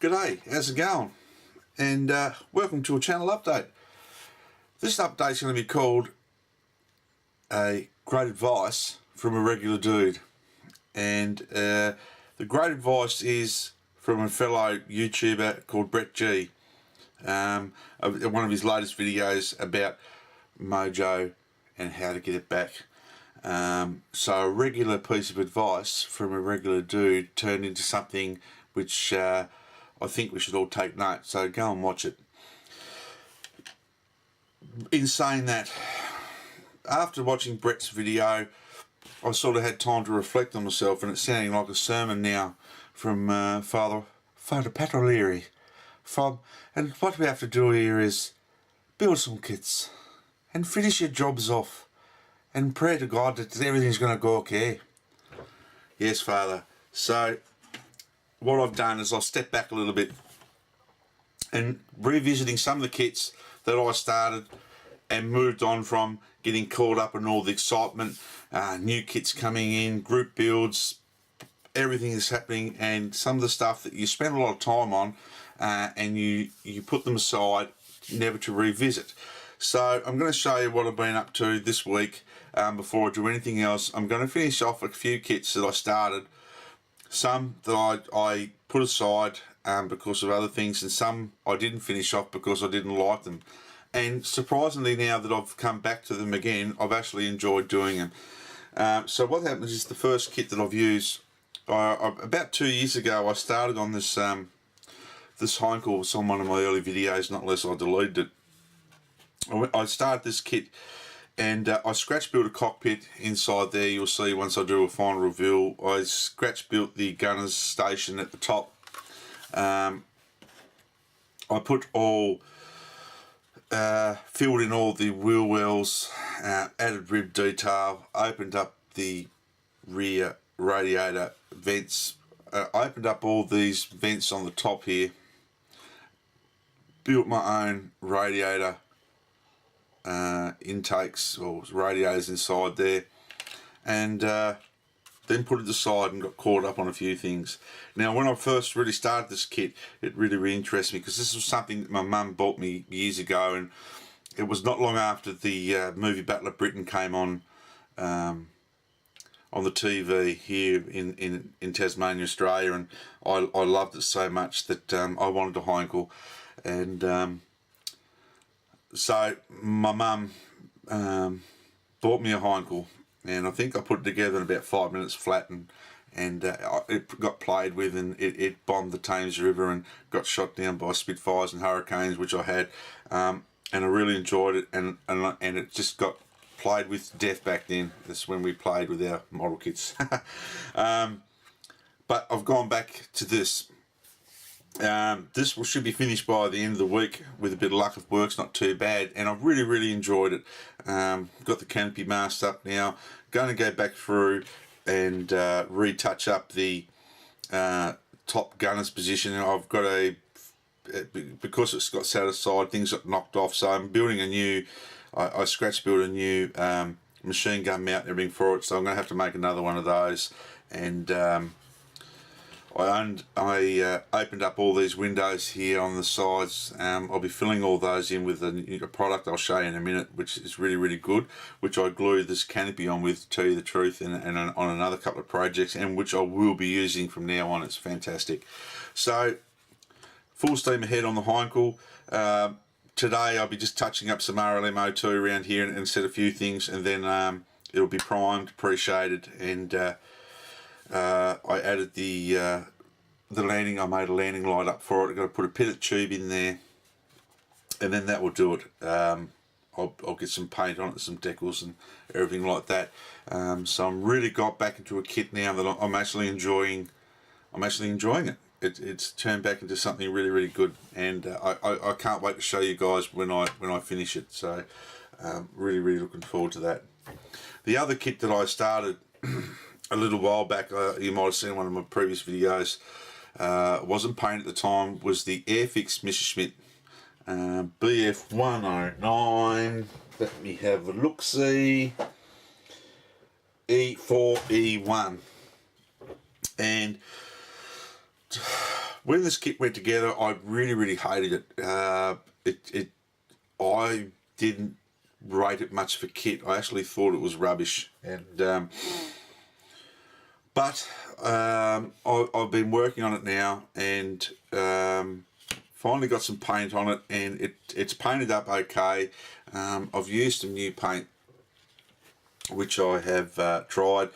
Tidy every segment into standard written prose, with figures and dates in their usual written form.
G'day, how's it going? And welcome to a channel update. This update is going to be called a great advice from a regular dude. And the great advice is from a fellow YouTuber called Brett G. One of his latest videos about Mojo and how to get it back. So a regular piece of advice from a regular dude turned into something which I think we should all take note, so go and watch it. In saying that, after watching Brett's video, I sort of had time to reflect on myself, and it's sounding like a sermon now from Father Pat O'Leary. And what we have to do here is build some kits and finish your jobs off and pray to God that everything's going to go okay. Yes, Father. So what I've done is I've stepped back a little bit and revisiting some of the kits that I started and moved on from, getting caught up in all the excitement, new kits coming in, group builds, everything is happening, and some of the stuff that you spend a lot of time on and you put them aside, never to revisit. So I'm going to show you what I've been up to this week. Before I do anything else, I'm going to finish off a few kits that I started. Some that I put aside because of other things, and some I didn't finish off because I didn't like them. And surprisingly, now that I've come back to them again, I've actually enjoyed doing them. So what happens is the first kit that I've used, about 2 years ago, I started on this this Heinkel. It's on one of my early videos, not unless I deleted it. I started this kit, and I scratch built a cockpit inside there. You'll see once I do a final reveal. I scratch built the gunner's station at the top. I put all, filled in all the wheel wells, added rib detail, opened up the rear radiator vents, opened up all these vents on the top here, built my own radiator intakes or radiators inside there, and then put it aside and got caught up on a few things. Now, when I first really started this kit, it really interested me because this was something that my mum bought me years ago, and it was not long after the movie Battle of Britain came on the TV here in Tasmania, Australia, and I loved it so much that I wanted a Heinkel, and so my mum bought me a Heinkel, and I think I put it together in about 5 minutes flat, and it got played with, and it bombed the Thames River and got shot down by Spitfires and Hurricanes, which I had, and I really enjoyed it, and it just got played with death back then. That's when we played with our model kits. But I've gone back to this. This should be finished by the end of the week with a bit of luck if work's not too bad, and I've really enjoyed it. Got the canopy masked up now, going to go back through and retouch up the top gunner's position. And I've got because it's got set aside, things got knocked off, so I'm building a new, I scratch built a new machine gun mount and everything for it, so I'm going to have to make another one of those. And I opened up all these windows here on the sides. I'll be filling all those in with a product I'll show you in a minute, which is really good, which I glued this canopy on with, to tell you the truth, and on another couple of projects, and which I will be using from now on. It's fantastic. So full steam ahead on the Heinkel. Today I'll be just touching up some RLM02 around here and set a few things, and then it'll be primed, pre-shaded, and I added the landing. I made a landing light up for it. I've got to put a pitted tube in there, and then that will do it. I'll get some paint on it, some decals and everything like that. So I'm really got back into a kit now that I'm actually enjoying. I'm actually enjoying it. It's turned back into something really, really good, and I can't wait to show you guys when I finish it. So really, really looking forward to that. The other kit that I started a little while back, you might have seen one of my previous videos, wasn't painted at the time, was the Airfix Messerschmitt BF109. Let me have a look-see. E4E1. And when this kit went together, I really, really hated it. I didn't rate it much for kit. I actually thought it was rubbish. And but I've been working on it now, and finally got some paint on it, and it's painted up okay. I've used some new paint, which I have tried.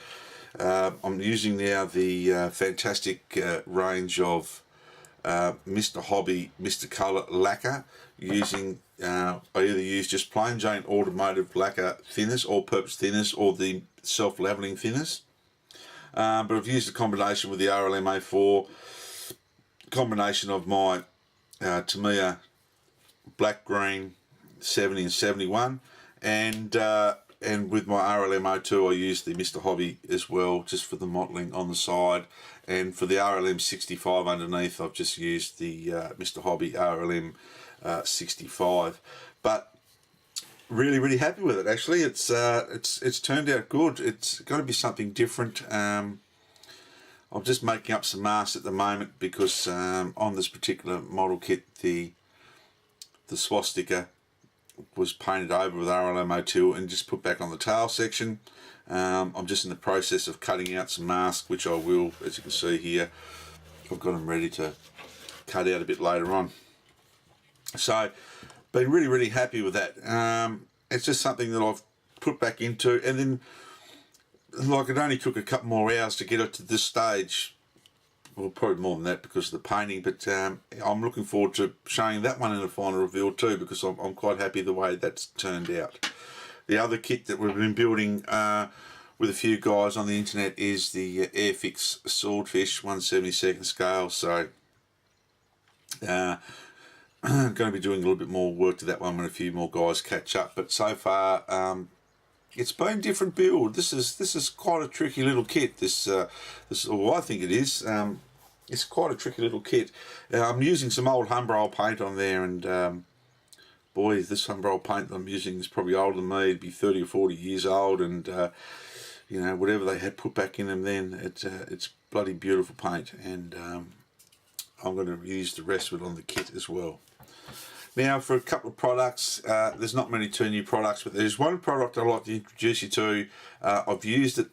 I'm using now the fantastic range of Mr. Hobby Mr. Colour lacquer, using I either use just plain Jane automotive lacquer thinners, all-purpose thinners, or the self-leveling thinners. But I've used a combination with the RLM A4, combination of my Tamiya black green 70 and 71, and with my RLM O2 I used the Mr. Hobby as well, just for the modelling on the side, and for the RLM 65 underneath I've just used the Mr. Hobby RLM 65. But really, really happy with it. Actually, it's turned out good. It's got to be something different. I'm just making up some masks at the moment, because on this particular model kit the swastika was painted over with RLM02 and just put back on the tail section. I'm just in the process of cutting out some masks, which I will, as you can see here, I've got them ready to cut out a bit later on. So been really, really happy with that. It's just something that I've put back into, and then like it only took a couple more hours to get it to this stage. Well, probably more than that because of the painting, but I'm looking forward to showing that one in the final reveal too, because I'm quite happy the way that's turned out. The other kit that we've been building with a few guys on the internet is the Airfix Swordfish 1/72 scale. So going to be doing a little bit more work to that one when a few more guys catch up. But so far, it's been a different build. This is quite a tricky little kit. This well, I think it is. It's quite a tricky little kit. I'm using some old Humbrol paint on there, and boy, this Humbrol paint that I'm using is probably older than me. It'd be 30 or 40 years old, and you know, whatever they had put back in them then, it's bloody beautiful paint, and I'm going to use the rest of it on the kit as well. Now, for a couple of products, there's not many new products, but there's one product I'd like to introduce you to. I've used it.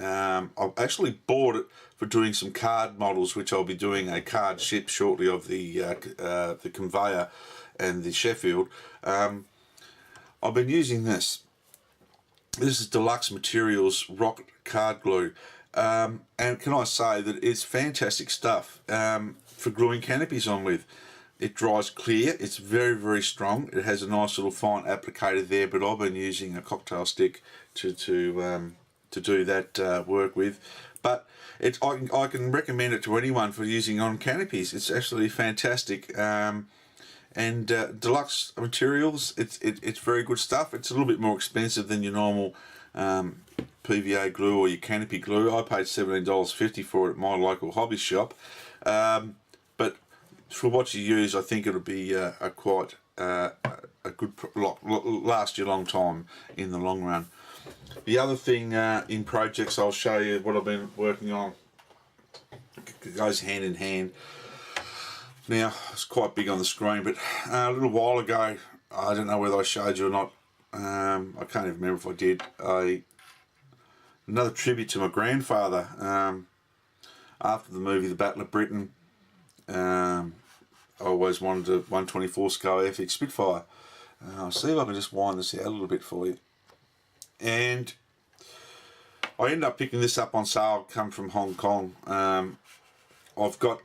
I've actually bought it for doing some card models, which I'll be doing a card ship shortly of the conveyor and the Sheffield. I've been using this. This is Deluxe Materials Rock Card Glue. And can I say that it's fantastic stuff for gluing canopies on with. It dries clear, it's very, very strong. It has a nice little fine applicator there, but I've been using a cocktail stick to do that work with. But I can recommend it to anyone for using on canopies. It's actually fantastic. And Deluxe Materials, it's very good stuff. It's a little bit more expensive than your normal PVA glue or your canopy glue. I paid $17.50 for it at my local hobby shop. But for what you use, I think it'll be a quite a good last you a long time in the long run. The other thing in projects, I'll show you what I've been working on. It goes hand in hand. Now, it's quite big on the screen, but a little while ago, I don't know whether I showed you or not, I can't even remember if I did, another tribute to my grandfather. After the movie The Battle of Britain, I always wanted a 124 scale Airfix Spitfire. I'll see if I can just wind this out a little bit for you. And I ended up picking this up on sale, come from Hong Kong. I've got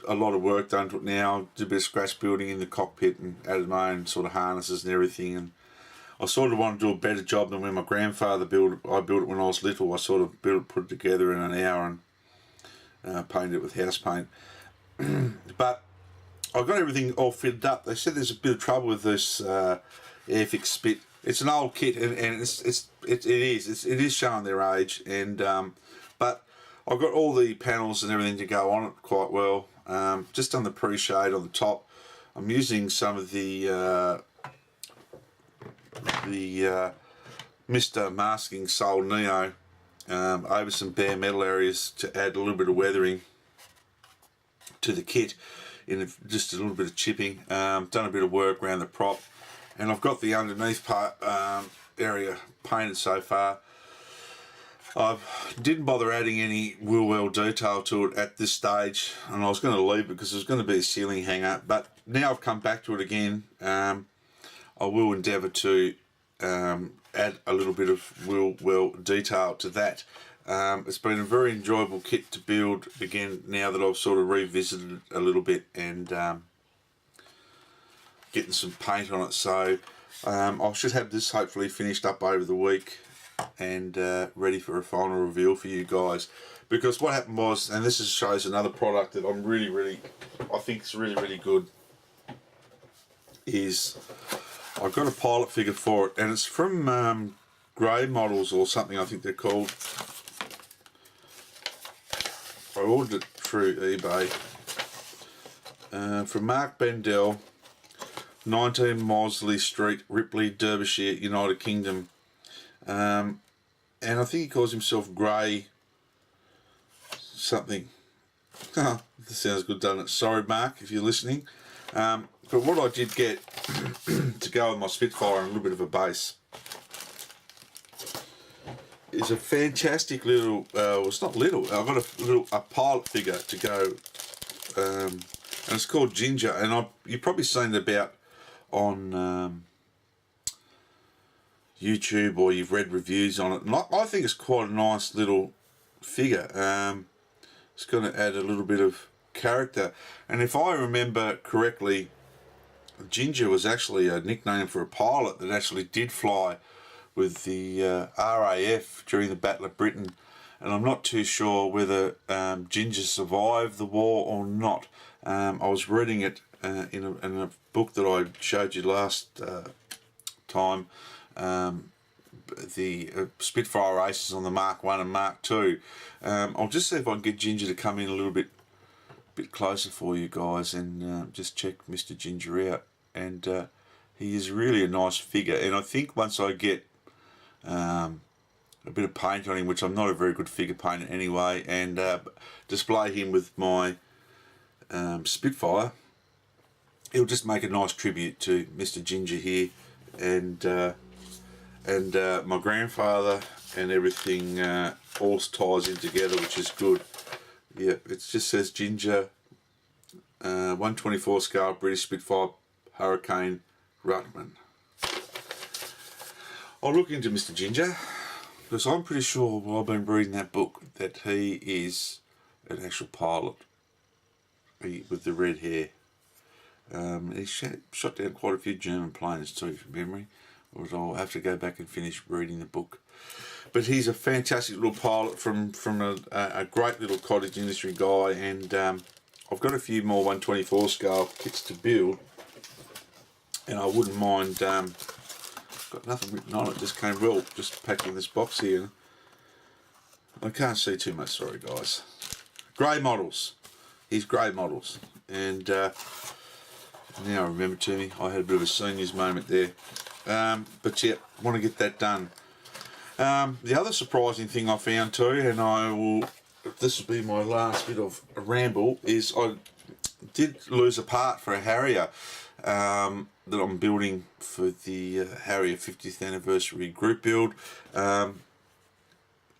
a lot of work done to it now. Did a bit of scratch building in the cockpit and added my own sort of harnesses and everything. And I sort of want to do a better job than when my grandfather built it. I built it when I was little. I sort of put it together in an hour and painted it with house paint. But I've got everything all fitted up. They said there's a bit of trouble with this Airfix Spit. It's an old kit, and it is showing their age. And but I've got all the panels and everything to go on it quite well. Just done the pre-shade on the top. I'm using some of the Mr. Masking Sol Neo over some bare metal areas to add a little bit of weathering to the kit, just a little bit of chipping. Done a bit of work around the prop, and I've got the underneath part area painted so far. I didn't bother adding any wheel well detail to it at this stage, and I was going to leave it because there's going to be a ceiling hanger, but now I've come back to it again. I will endeavour to add a little bit of wheel well detail to that. It's been a very enjoyable kit to build again now that I've sort of revisited it a little bit and getting some paint on it. So I should have this hopefully finished up over the week and ready for a final reveal for you guys. Because what happened was, and this shows another product that I'm I think is really good, is I've got a pilot figure for it, and it's from Grey Models or something, I think they're called. I ordered it through eBay from Mark Bendell, 19 Mosley Street, Ripley, Derbyshire, United Kingdom. And I think he calls himself Grey something. Oh, this sounds good, doesn't it? Sorry, Mark, if you're listening. But what I did get to go with my Spitfire and a little bit of a base is a fantastic little, well, it's not little, I've got a pilot figure to go, and it's called Ginger, and you've probably seen it about on YouTube, or you've read reviews on it, and I think it's quite a nice little figure. It's going to add a little bit of character, and if I remember correctly, Ginger was actually a nickname for a pilot that actually did fly with the RAF during the Battle of Britain, and I'm not too sure whether Ginger survived the war or not. I was reading it in a book that I showed you last time, the Spitfire races on the Mark 1 and Mark 2. I'll just see if I can get Ginger to come in a little bit closer for you guys and just check Mr. Ginger out. And he is really a nice figure, and I think once I get a bit of paint on him, which I'm not a very good figure painter anyway, and display him with my Spitfire, it'll just make a nice tribute to Mr. Ginger here, and my grandfather, and everything all ties in together, which is good. Yeah, it just says Ginger, 124 scale British Spitfire Hurricane Rutman. I'll look into Mr. Ginger, because I'm pretty sure while I've been reading that book that he is an actual pilot with the red hair. He shot down quite a few German planes too, from memory. I'll have to go back and finish reading the book. But he's a fantastic little pilot from a great little cottage industry guy, and I've got a few more 124 scale kits to build, and I wouldn't mind. Got nothing written on it, just came real, just packing this box here. I can't see too much, sorry guys. Grey Models. He's Grey Models. And now I remember to me, I had a bit of a seniors moment there. But yeah, want to get that done. The other surprising thing I found too, and this will be my last bit of a ramble, is I did lose a part for a Harrier that I'm building for the Harrier 50th anniversary group build. Look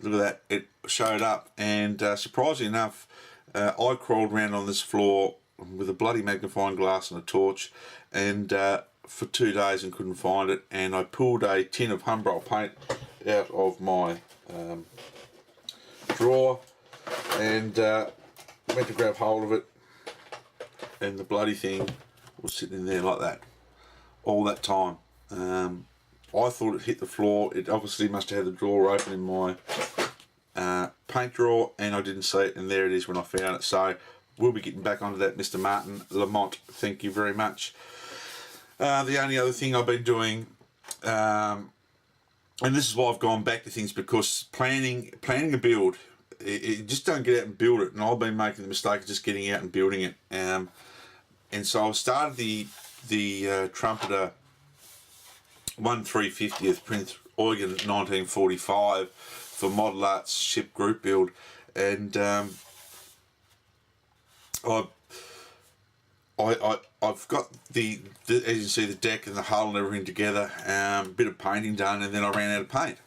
at that, it showed up, and surprisingly enough, I crawled around on this floor with a bloody magnifying glass and a torch, and for 2 days and couldn't find it, and I pulled a tin of Humbrol paint out of my drawer and went to grab hold of it, and the bloody thing was sitting in there like that all that time. I thought it hit the floor. It obviously must have had the drawer open in my paint drawer, and I didn't see it, and there it is when I found it. So we'll be getting back onto that, Mr. Martin Lamont. Thank you very much. The only other thing I've been doing, and this is why I've gone back to things, because planning a build, it just don't get out and build it. And I've been making the mistake of just getting out and building it. And so I started the Trumpeter 1/350th Prince Eugen 1945 for Model Arts ship group build, and I've got the as you see, the deck and the hull and everything together, a bit of painting done, and then I ran out of paint,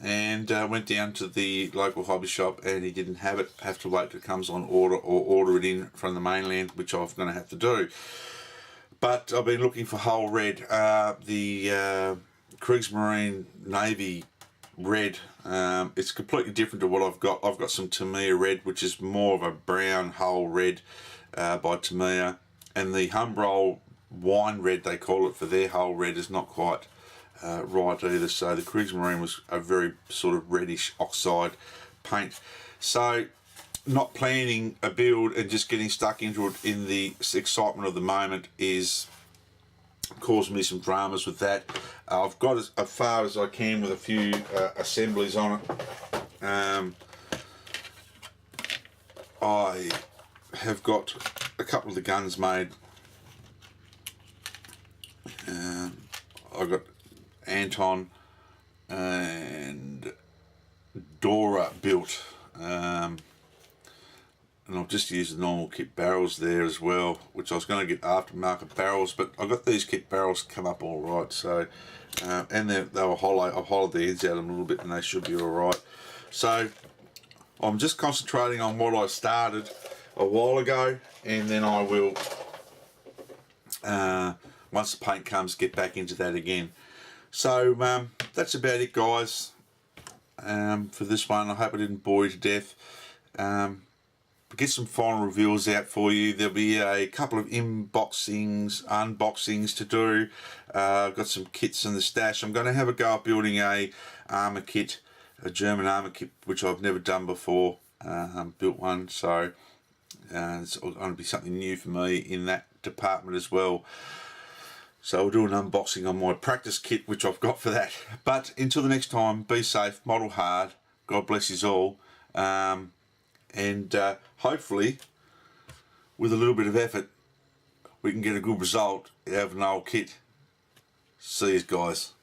and went down to the local hobby shop, and he didn't have it. Have to wait till it comes on order, or order it in from the mainland, which I'm going to have to do. But I've been looking for whole red, the Kriegsmarine Navy red. It's completely different to what I've got. I've got some Tamiya red, which is more of a brown whole red by Tamiya, and the Humbrol wine red, they call it, for their whole red is not quite right either. So the Kriegsmarine was a very sort of reddish oxide paint. So not planning a build and just getting stuck into it in the excitement of the moment is causing me some dramas with that. I've got as far as I can with a few assemblies on it. I have got a couple of the guns made. I've got Anton and Dora built, and I've just used the normal kit barrels there as well, which I was going to get aftermarket barrels, but I got these kit barrels come up all right. So and they were hollow. I've hollowed the ends out of them a little bit, and they should be all right. So I'm just concentrating on what I started a while ago, and then I will, once the paint comes, get back into that again. So that's about it, guys, for this one. I hope I didn't bore you to death. Get some final reveals out for you. There'll be a couple of unboxings to do. I've got some kits in the stash. I'm going to have a go at building a armour kit, a German armour kit, which I've never done before. Built one, so it's going to be something new for me in that department as well. So we'll do an unboxing on my practice kit, which I've got for that. But until the next time, be safe, model hard. God bless you all. And hopefully, with a little bit of effort, we can get a good result out of an old kit. See you guys.